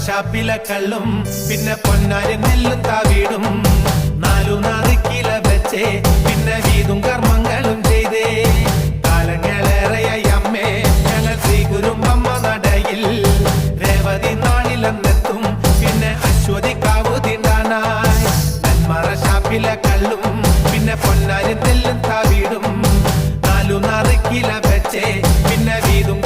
ഷാപ്പിലെ കള്ളും പിന്നെ പൊന്നാരി നെല്ലും താവീടും 4 കില വെച്ചേ പിന്നെ വീതും കർമ്മങ്ങളും ചെയ്തേ കാലങ്ങളേറെയായി അമ്മേ ഞങ്ങൾ ശ്രീകുരുമ്പമ്മ നടയിൽ രേവതി നാളിലെന്നെത്തും പിന്നെ അശ്വതി കാവു തിണ്ടാനായി നെന്മറ ഷാപ്പിലെ കള്ളും പിന്നെ പൊന്നാരി നെല്ലും താവീടും 4 കില വെച്ചേ പിന്നെ വീതും